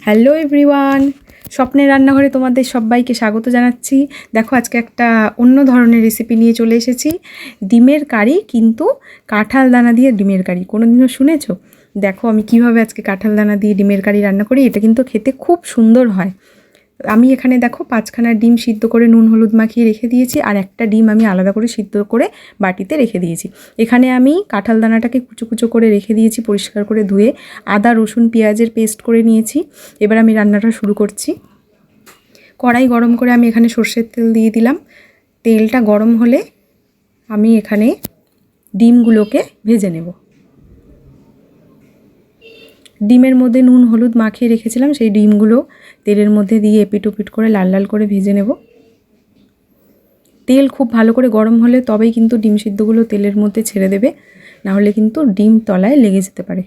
Hello everyone, স্বপ্নের রান্নাঘরে তোমাদের সবাইকে স্বাগত জানাচ্ছি। দেখো আজকে একটা অন্য ধরনের রেসিপি নিয়ে চলে এসেছি। ডিমের কারি, কিন্তু কাঁঠাল দানা দিয়ে ডিমের কারি। কোনোদিনও শুনেছো? দেখো আমি কিভাবে আজকে কাঁঠাল দানা দিয়ে ডিমের কারি রান্না করি। এটা কিন্তু খেতে খুব সুন্দর হয়। আমি এখানে দেখো 5খানা ডিম সিদ্ধ করে নুন হলুদ মাখিয়ে রেখে দিয়েছি, আর একটা ডিম আমি আলাদা করে সিদ্ধ করে বাটিতে রেখে দিয়েছি। এখানে আমি কাঁঠাল দানাটাকে কুচো কুচো করে রেখে দিয়েছি, পরিষ্কার করে ধুয়ে আদা রসুন পেঁয়াজের পেস্ট করে নিয়েছি। এবার আমি রান্নাটা শুরু করছি। কড়াই গরম করে আমি এখানে সর্ষের তেল দিয়ে দিলাম। তেলটা গরম হলে আমি এখানে ডিমগুলোকে ভেজে নেব। ডিমের মধ্যে নুন হলুদ মাখিয়ে রেখেছিলাম, সেই ডিমগুলো তেলের মধ্যে দিয়ে এপিট ওপিট করে লাল লাল করে ভেজে নেব। তেল খুব ভালো করে গরম হলে তবেই কিন্তু ডিম সিদ্ধগুলো তেলের মধ্যে ছেড়ে দেবে, নাহলে কিন্তু ডিম তলায় লেগে যেতে পারে।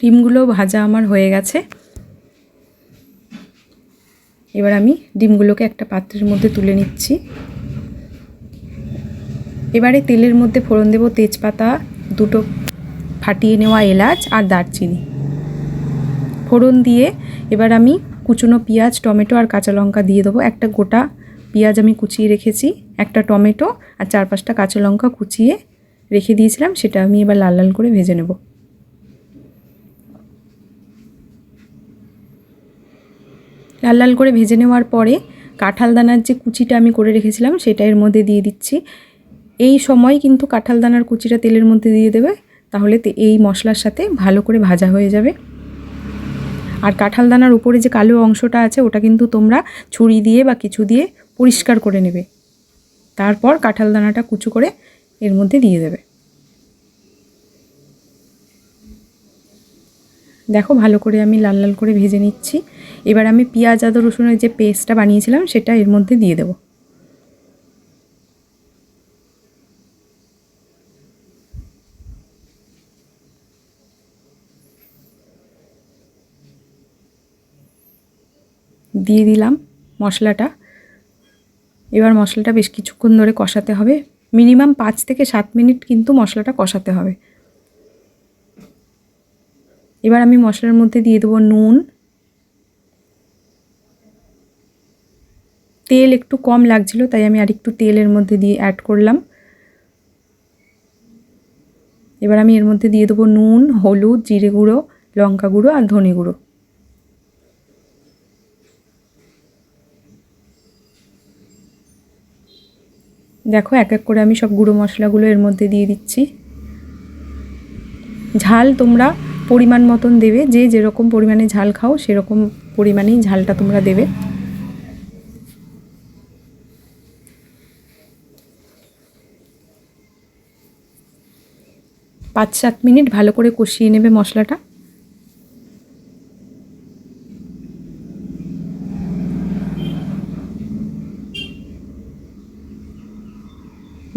ডিমগুলো ভাজা আমার হয়ে গেছে। এবার আমি ডিমগুলোকে একটা পাত্রের মধ্যে তুলে নিচ্ছি। এবারে তেলের মধ্যে ফোড়ন দেব তেজপাতা, দুটো ফাটিয়ে নেওয়া এলাচ আর দারচিনি। ফোড়ন দিয়ে এবার আমি কুচনো পেঁয়াজ, টমেটো আর কাঁচা লঙ্কা দিয়ে দেবো। একটা গোটা পেঁয়াজ আমি কুচিয়ে রেখেছি, একটা টমেটো আর 4-5টা কাঁচা লঙ্কা কুচিয়ে রেখে দিয়েছিলাম, সেটা আমি এবার লাল লাল করে ভেজে নেব। লাল লাল করে ভেজে নেওয়ার পরে কাঁঠাল দানার যে কুচিটা আমি করে রেখেছিলাম সেটা এর মধ্যে দিয়ে দিচ্ছি। এই সময় কিন্তু কাঁঠাল দানার কুচিটা তেলের মধ্যে দিয়ে দেবে, তাহলে এই মশলার সাথে ভালো করে ভাজা হয়ে যাবে। আর কাঁঠাল দানার উপরে যে কালো অংশটা আছে ওটা কিন্তু তোমরা ছুরি দিয়ে বা কিছু দিয়ে পরিষ্কার করে নেবে। তারপর কাঁঠাল দানাটা কুচো করে এর মধ্যে দিয়ে দেবে। দেখো ভালো করে আমি লাল লাল করে ভেজে নিচ্ছি। এবার আমি পেঁয়াজ আদা রসুনের যে পেস্টটা বানিয়েছিলাম সেটা এর মধ্যে দিয়ে দেব। দিয়ে দিলাম মশলাটা। এবার মশলাটা বেশ কিছুক্ষণ ধরে কষাতে হবে, মিনিমাম 5 থেকে 7 মিনিট কিন্তু মশলাটা কষাতে হবে। এবার আমি মশলার মধ্যে দিয়ে দেবো নুন। তেল একটু কম লাগছিল, তাই আমি আরেকটু তেলের মধ্যে দিয়ে অ্যাড করলাম। এবার আমি এর মধ্যে দিয়ে দেবো নুন, হলুদ, জিরে গুঁড়ো, লঙ্কা গুঁড়ো আর ধনে গুঁড়ো। দেখো এক এক করে আমি সব গুঁড়ো মশলাগুলো এর মধ্যে দিয়ে দিচ্ছি। ঝাল তোমরা পরিমাণ মতন দেবে, যে যেরকম পরিমাণে ঝাল খাও সেরকম পরিমাণেই ঝালটা তোমরা দেবে। পাঁচ 7 মিনিট ভালো করে কষিয়ে নেবে মশলাটা।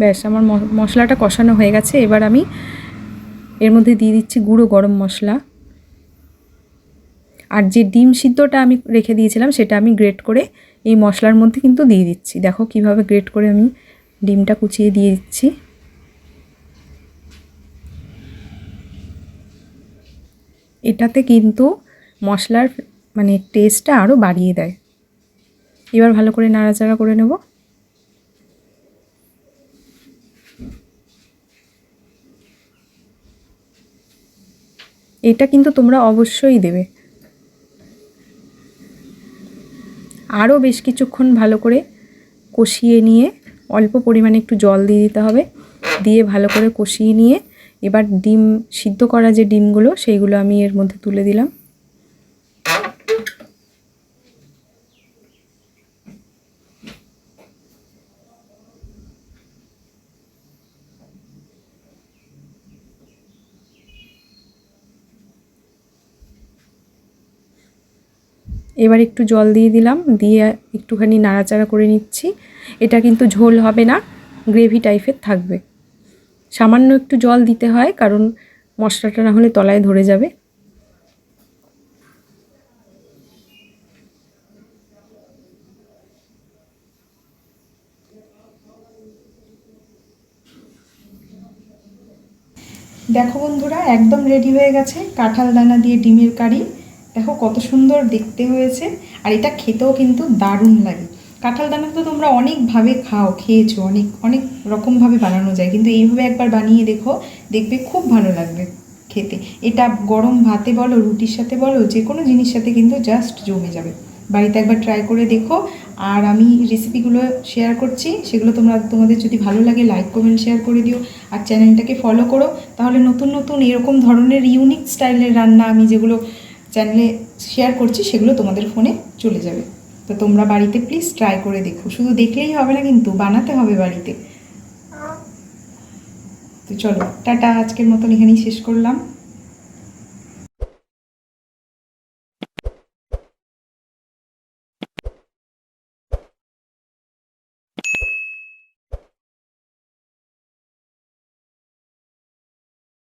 ব্যাস আমার মশলাটা কষানো হয়ে গেছে। এবার আমি এর মধ্যে দিয়ে দিচ্ছি গুঁড়ো গরম মশলা, আর যে ডিম সিদ্ধটা আমি রেখে দিয়েছিলাম সেটা আমি গ্রেট করে এই মশলার মধ্যে কিন্তু দিয়ে দিচ্ছি। দেখো কিভাবে গ্রেট করে আমি ডিমটা কুচিয়ে দিয়ে দিচ্ছি। এটাতে কিন্তু মশলার মানে টেস্টটা আরও বাড়িয়ে দেয়। এবার ভালো করে নাড়াচাড়া করে নেব। এটা কিন্তু তোমরা অবশ্যই দেবে। আরও বেশ কিছুক্ষণ ভালো করে কষিয়ে নিয়ে অল্প পরিমাণে একটু জল দিয়ে দিতে হবে, দিয়ে ভালো করে কষিয়ে নিয়ে এবার ডিম সিদ্ধ করা যে ডিমগুলো সেইগুলো আমি এর মধ্যে তুলে দিলাম। এবার একটু জল দিয়ে দিলাম, দিয়ে একটুখানি নাড়াচাড়া করে নিচ্ছি। এটা কিন্তু ঝোল হবে না, গ্রেভি টাইপের থাকবে। সামান্য একটু জল দিতে হয়, কারণ মশলাটা না হলে তলায় ধরে যাবে। দেখো বন্ধুরা, একদম রেডি হয়ে গেছে কাঁঠাল দানা দিয়ে ডিমের কারি। দেখো কত সুন্দর দেখতে হয়েছে, আর এটা খেতেও কিন্তু দারুণ লাগে। কাঁঠাল দানা তো তোমরা অনেকভাবে খেয়েছো, অনেক অনেক রকমভাবে বানানো যায়, কিন্তু এইভাবে একবার বানিয়ে দেখো, দেখবে খুব ভালো লাগবে খেতে। এটা গরম ভাতে বলো, রুটির সাথে বলো, যে কোনো জিনিসের সাথে কিন্তু জাস্ট জমে যাবে। বাড়িতে একবার ট্রাই করে দেখো। আর আমি রেসিপিগুলো শেয়ার করছি, সেগুলো তোমাদের যদি ভালো লাগে লাইক কমেন্ট শেয়ার করে দিও, আর চ্যানেলটাকে ফলো করো। তাহলে নতুন নতুন এরকম ধরনের ইউনিক স্টাইলের রান্না আমি যেগুলো চ্যানেলে শেয়ার করছি সেগুলো তোমাদের ফোনে চলে যাবে। তো তোমরা বাড়িতে প্লিজ ট্রাই করে দেখো, শুধু দেখলেই হবে না, কিন্তু বানাতে হবে বাড়িতে। তো চলো টাটা, আজকের মতন এখানেই শেষ করলাম।